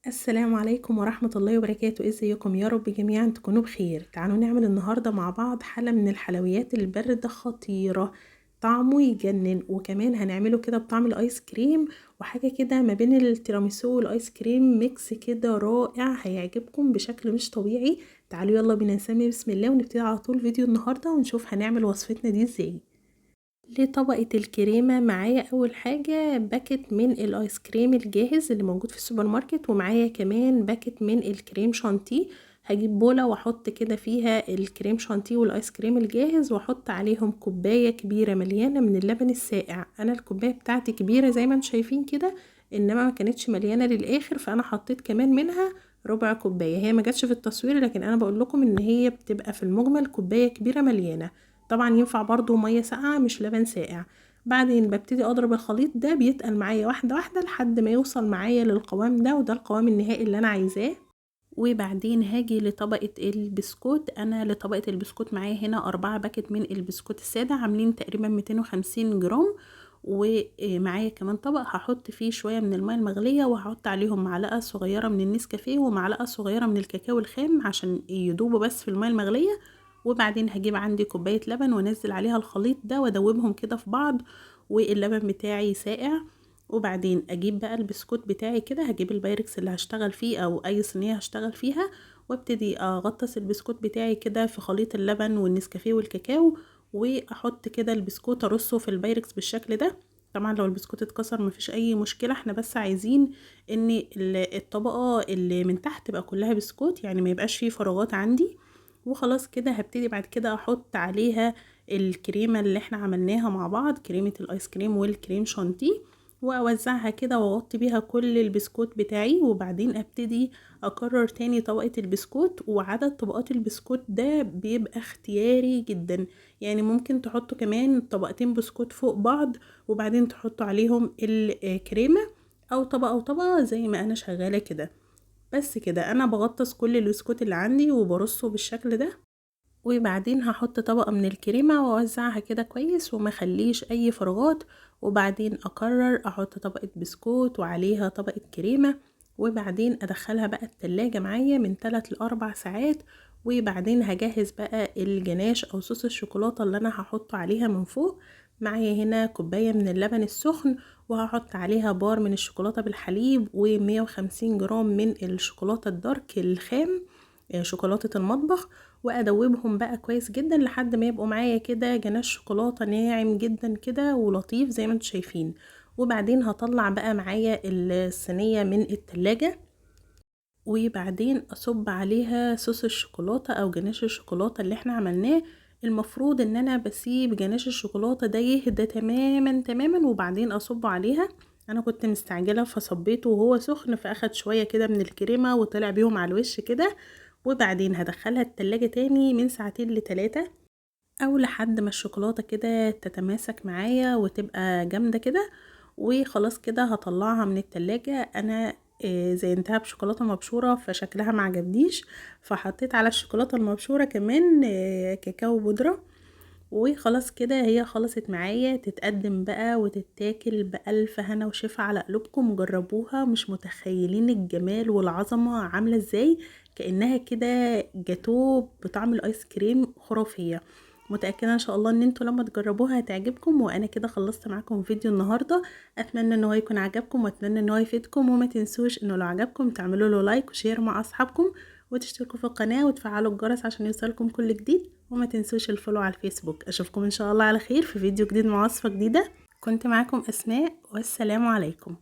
السلام عليكم ورحمة الله وبركاته. ازيكم؟ يا رب جميعا تكونوا بخير. تعالوا نعمل النهاردة مع بعض حلة من الحلويات الباردة خطيرة، طعمه يجنن، وكمان هنعمله كده بطعم الايس كريم، وحاجة كده ما بين التيراميسو والايس كريم، ميكس كده رائع هيعجبكم بشكل مش طبيعي. تعالوا يلا بينا نسمي بسم الله ونبتدي على طول فيديو النهاردة ونشوف هنعمل وصفتنا دي ازاي. لطبقة الكريمة معايا اول حاجة باكت من الايس كريم الجاهز اللي موجود في السوبر ماركت، ومعايا كمان باكت من الكريم شانتيه. هجيب بولة واحط كده فيها الكريم شانتيه والايس كريم الجاهز، واحط عليهم كوباية كبيرة مليانة من اللبن الساقع. انا الكوباية بتاعتي كبيرة زي ما انتم شايفين كده، انما ما كانتش مليانة للاخر، فانا حطيت كمان منها ربع كوباية. هي ما جاتش في التصوير، لكن انا بقول لكم ان هي بتبقى في المجمل كوباية كبيرة مليانة. طبعا ينفع برضو مية ساقعة مش لبن ساقع. بعدين ببتدي اضرب الخليط ده، بيتقل معايا واحدة واحدة لحد ما يوصل معايا للقوام ده، وده القوام النهائي اللي انا عايزاه. وبعدين هاجي لطبقة البسكوت. انا لطبقة البسكوت معايا هنا 4 باكت من البسكوت السادة عاملين تقريبا 250 جرام، ومعايا كمان طبق هحط فيه شوية من الماء المغلية، وهحط عليهم معلقة صغيرة من النسكافيه ومعلقة صغيرة من الكاكاو الخام عشان يدوبوا بس في الماء المغلية. وبعدين هجيب عندي كوباية لبن وانزل عليها الخليط ده وادوبهم كده في بعض، واللبن بتاعي ساقع. وبعدين اجيب بقى البسكوت بتاعي كده، هجيب البايركس اللي هشتغل فيه او اي صينية هشتغل فيها، وابتدي اغطس البسكوت بتاعي كده في خليط اللبن والنسكافيه والكاكاو، واحط كده البسكوت ارصه في البايركس بالشكل ده. طبعا لو البسكوت اتكسر مفيش اي مشكلة، احنا بس عايزين ان الطبقة اللي من تحت تبقى كلها بسكوت، يعني ما يبقاش فيه فراغات عندي. وخلاص كده هبتدي بعد كده احط عليها الكريمة اللي احنا عملناها مع بعض، كريمة الايس كريم والكريم شانتيه، واوزعها كده واغطي بيها كل البسكوت بتاعي. وبعدين ابتدي اكرر تاني طبقة البسكوت، وعدد طبقات البسكوت ده بيبقى اختياري جدا، يعني ممكن تحطوا كمان طبقتين بسكوت فوق بعض وبعدين تحطوا عليهم الكريمة، او طبقة وطبقة زي ما انا شغالة كده. بس كده انا بغطس كل البسكوت اللي عندي وبرصه بالشكل ده، وبعدين هحط طبقة من الكريمة واوزعها كده كويس وما خليش اي فراغات. وبعدين اكرر احط طبقة بسكوت وعليها طبقة كريمة، وبعدين ادخلها بقى التلاجة معايا من 3 ل4 ساعات. وبعدين هجهز بقى الجناش او صوص الشوكولاتة اللي انا هحطه عليها من فوق. معايا هنا كوباية من اللبن السخن، وهحط عليها بار من الشوكولاتة بالحليب و150 جرام من الشوكولاتة الدارك الخام، شوكولاتة المطبخ. وادوبهم بقى كويس جدا لحد ما يبقوا معايا كده جناش شوكولاتة ناعم جدا كده ولطيف زي ما انتم شايفين. وبعدين هطلع بقى معايا الصينية من التلاجة، وبعدين اصب عليها صوص الشوكولاتة او جناش الشوكولاتة اللي احنا عملناه. المفروض ان انا بسيب جناش الشوكولاتة ده يهدى تماما تماما وبعدين اصبه عليها. انا كنت مستعجلة فصبيته وهو سخن، فاخد شوية كده من الكريمة وطلع بيهم على الوش كده. وبعدين هدخلها التلاجة تاني من 2 ل3 او لحد ما الشوكولاتة كده تتماسك معايا وتبقى جامدة كده. وخلاص كده هطلعها من التلاجة. انا زينتها بشوكولاتة مبشورة فشكلها معجبنيش، فحطيت على الشوكولاتة المبشورة كمان كاكاو بودرة. وخلاص كده هي خلصت معايا، تتقدم بقى وتتاكل بألف هنا وشفا على قلوبكم. جربوها، مش متخيلين الجمال والعظمة عاملة ازاي، كأنها كده جاتو بطعم الايس كريم، خرافية. متأكدة ان شاء الله ان انتوا لما تجربوها هتعجبكم. وانا كده خلصت معاكم فيديو النهاردة، اتمنى ان هو يكون عجبكم واتمنى ان هو يفيدكم. وما تنسوش انه لو عجبكم تعملوا له لايك وشير مع اصحابكم، وتشتركوا في القناة وتفعلوا الجرس عشان يوصلكم كل جديد. وما تنسوش الفولو على الفيسبوك. اشوفكم ان شاء الله على خير في فيديو جديد مع وصفة جديدة. كنت معاكم اسماء، والسلام عليكم.